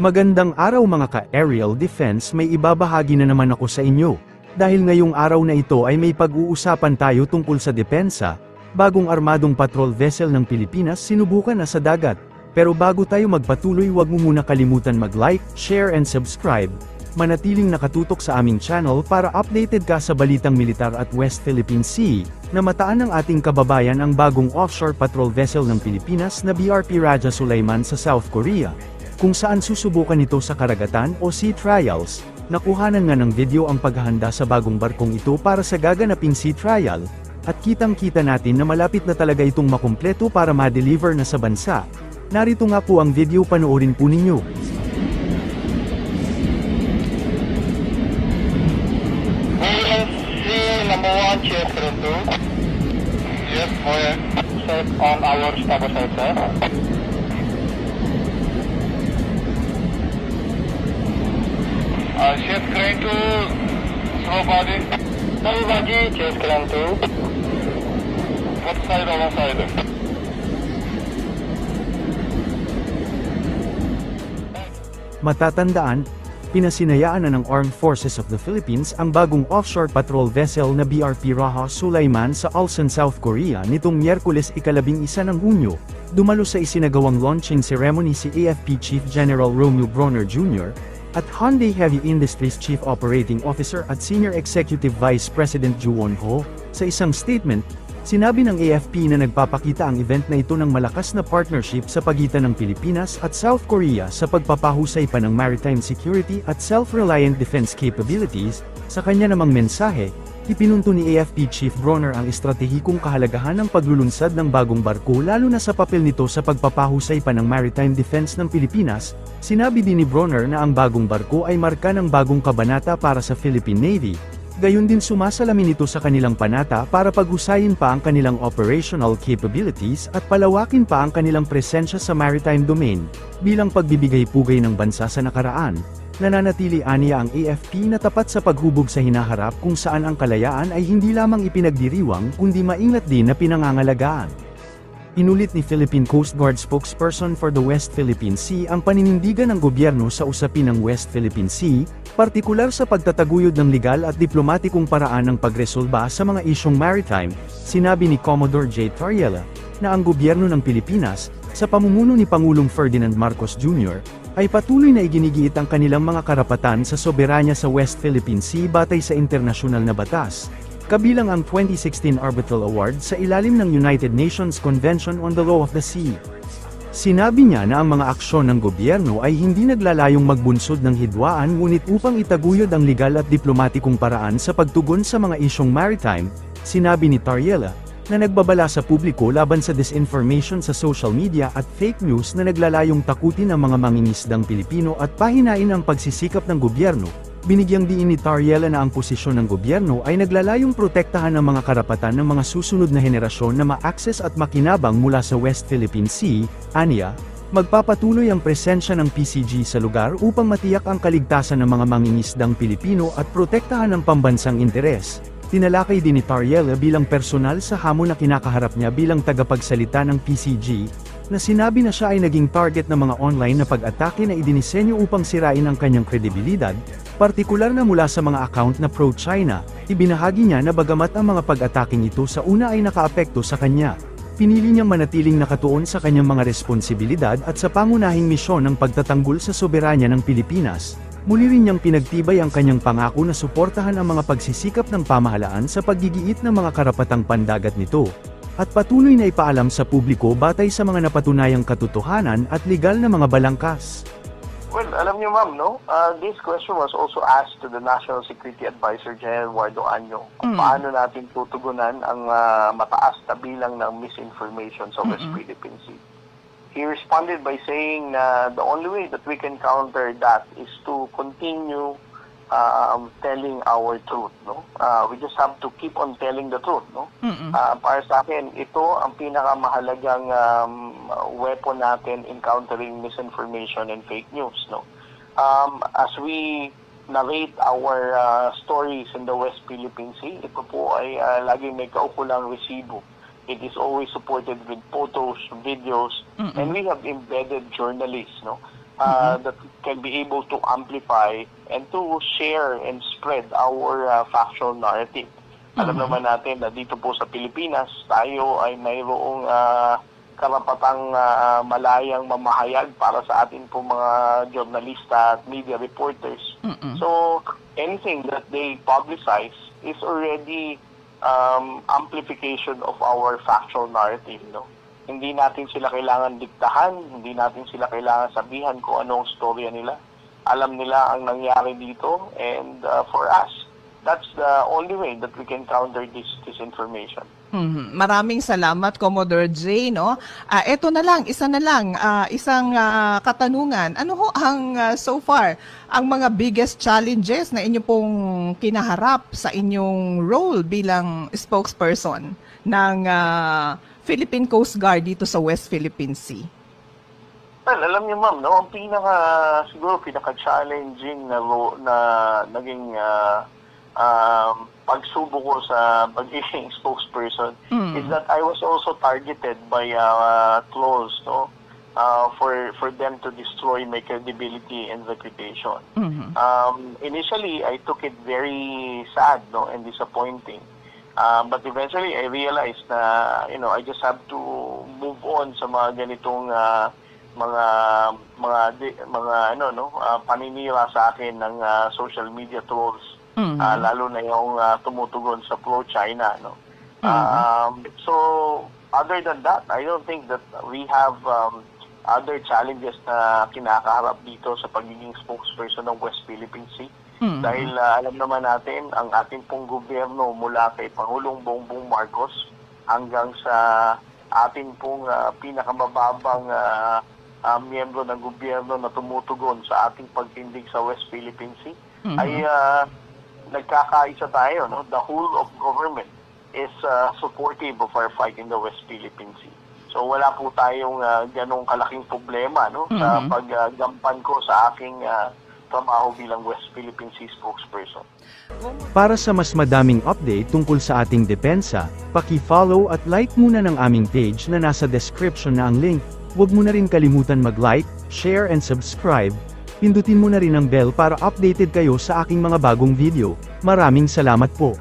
Magandang araw mga ka-aerial defense, may ibabahagi na naman ako sa inyo. Dahil ngayong araw na ito ay may pag-uusapan tayo tungkol sa depensa, bagong armadong patrol vessel ng Pilipinas sinubukan na sa dagat. Pero bago tayo magpatuloy, huwag mo muna kalimutan mag-like, share and subscribe. Manatiling nakatutok sa aming channel para updated ka sa balitang militar at West Philippine Sea, na mataan ng ating kababayan ang bagong offshore patrol vessel ng Pilipinas na BRP Raja Sulaiman sa South Korea. Kung saan susubukan ito sa karagatan o sea trials, nakuhanan nga ng video ang paghahanda sa bagong barkong ito para sa gaganaping sea trial, at kitang-kita natin na malapit na talaga itong makumpleto para ma-deliver na sa bansa. Narito nga po ang video, panoorin po ninyo. Number 1, check 2. Yes, boy. Check on our stabilizer. Chef crane to slow body. Slow body, chef crane to. What side or one side? Matatandaan, pinasinayaan na ng Armed Forces of the Philippines ang bagong offshore patrol vessel na BRP Raja Sulaiman sa Ulsan, South Korea nitong Miyerkules 11 ng Hunyo. Dumalo sa isinagawang launching ceremony si AFP Chief General Romeo Bronner Jr., at Hyundai Heavy Industries Chief Operating Officer at Senior Executive Vice President Ju Won-ho. Sa isang statement, sinabi ng AFP na nagpapakita ang event na ito ng malakas na partnership sa pagitan ng Pilipinas at South Korea sa pagpapahusay pa ng maritime security at self-reliant defense capabilities. Sa kanya namang mensahe, ipinunto ni AFP Chief Bronner ang estratehikong kahalagahan ng paglulunsad ng bagong barko lalo na sa papel nito sa pagpapahusay pa ng maritime defense ng Pilipinas. Sinabi din ni Bronner na ang bagong barko ay marka ng bagong kabanata para sa Philippine Navy. Gayon din sumasalamin ito sa kanilang panata para paghusayin pa ang kanilang operational capabilities at palawakin pa ang kanilang presensya sa maritime domain. Bilang pagbibigay-pugay ng bansa sa nakaraan, nananatili aniya ang AFP na tapat sa paghubog sa hinaharap kung saan ang kalayaan ay hindi lamang ipinagdiriwang kundi maingat din na pinangangalagaan. Inulit ni Philippine Coast Guard spokesperson for the West Philippine Sea ang paninindigan ng gobyerno sa usapin ng West Philippine Sea, partikular sa pagtataguyod ng legal at diplomatikong paraan ng pagresolba sa mga isyong maritime. Sinabi ni Commodore J. Tariela, na ang gobyerno ng Pilipinas, sa pamumuno ni Pangulong Ferdinand Marcos Jr., ay patuloy na iginigiit ang kanilang mga karapatan sa soberanya sa West Philippine Sea batay sa internasyonal na batas, kabilang ang 2016 Arbitral Award sa ilalim ng United Nations Convention on the Law of the Sea. Sinabi niya na ang mga aksyon ng gobyerno ay hindi naglalayong magbunsod ng hidwaan ngunit upang itaguyod ang legal at diplomatikong paraan sa pagtugon sa mga isyong maritime. Sinabi ni Tariela, na nagbabala sa publiko laban sa disinformation sa social media at fake news na naglalayong takutin ang mga mangingisdang Pilipino at pahinain ang pagsisikap ng gobyerno. Binigyang diin ni Tariela na ang posisyon ng gobyerno ay naglalayong protektahan ang mga karapatan ng mga susunod na henerasyon na ma-access at makinabang mula sa West Philippine Sea. Aniya, magpapatuloy ang presensya ng PCG sa lugar upang matiyak ang kaligtasan ng mga mangingisdang Pilipino at protektahan ang pambansang interes. Tinalakay din ni Tariela bilang personal sa hamon na kinakaharap niya bilang tagapagsalita ng PCG, na sinabi na siya ay naging target ng mga online na pag-atake na idinisenyo upang sirain ang kanyang kredibilidad, partikular na mula sa mga account na pro-China. Ibinahagi niya na bagamat ang mga pag-ataking ito sa una ay nakaapekto sa kanya, pinili niyang manatiling nakatuon sa kanyang mga responsibilidad at sa pangunahing misyon ng pagtatanggol sa soberanya ng Pilipinas. Muli rin niyang pinagtibay ang kanyang pangako na suportahan ang mga pagsisikap ng pamahalaan sa paggigiit ng mga karapatang pandagat nito, at patuloy na ipaalam sa publiko batay sa mga napatunayang katotohanan at legal na mga balangkas. Well, alam niyo ma'am, no? This question was also asked to the National Security Advisor General Eduardo Año. Paano natin tutugunan ang mataas na bilang ng misinformation sa West Philippine Sea? He responded by saying na the only way that we can counter that is to continue telling our truth, no? We just have to keep on telling the truth, no? Para sa akin, ito ang pinakamahalagang weapon natin in countering misinformation and fake news, no? As we narrate our stories in the West Philippine Sea, ito po ay laging may kaukulang resibo. It is always supported with photos, videos, and we have embedded journalists, no? that can be able to amplify and to share and spread our factual narrative. Alam naman natin na dito po sa Pilipinas, tayo ay mayroong karapatang malayang mamahayag para sa atin po mga journalista at media reporters. So, anything that they publicize is already amplification of our factual narrative, no? Hindi natin sila kailangan diktahan, hindi natin sila kailangan sabihan kung anong storya nila. Alam nila ang nangyari dito, and for us, that's the only way that we can counter this disinformation. Maraming salamat, Commodore J, no? Ito na lang, isang katanungan. Ano ho ang so far ang mga biggest challenges na inyo pong kinaharap sa inyong role bilang spokesperson ng Philippine Coast Guard dito sa West Philippine Sea? Well, alam niyo ma'am, no, ang siguro pinaka-challenging na naging pagsubok ko sa pagiging spokesperson is that I was also targeted by trolls, no, for them to destroy my credibility and reputation. Initially, I took it very sad, no, and disappointing. But eventually, I realized na, I just have to move on sa mga ganitong paninira sa akin ng social media trolls, lalo na yung tumutugon sa pro-China, no. So other than that, I don't think that we have other challenges na kinakaharap dito sa pagiging spokesperson ng West Philippine Sea. Dahil alam naman natin, ang ating pong gobyerno mula kay Pangulong Bongbong Marcos hanggang sa ating pong pinakamababang miyembro ng gobyerno na tumutugon sa ating pagtindig sa West Philippine Sea ay nagkakaisa tayo, no? The whole of government is supportive of our fight in the West Philippine Sea. So wala po tayong ganong kalaking problema, no, sa paggampan ko sa aking trabaho bilang West Philippine Sea spokesperson. Para sa mas madaming update tungkol sa ating depensa, paki-follow at like muna ng aming page na nasa description na ang link. Huwag mo na rin kalimutan mag-like, share and subscribe. Pindutin mo na rin ang bell para updated kayo sa aking mga bagong video. Maraming salamat po.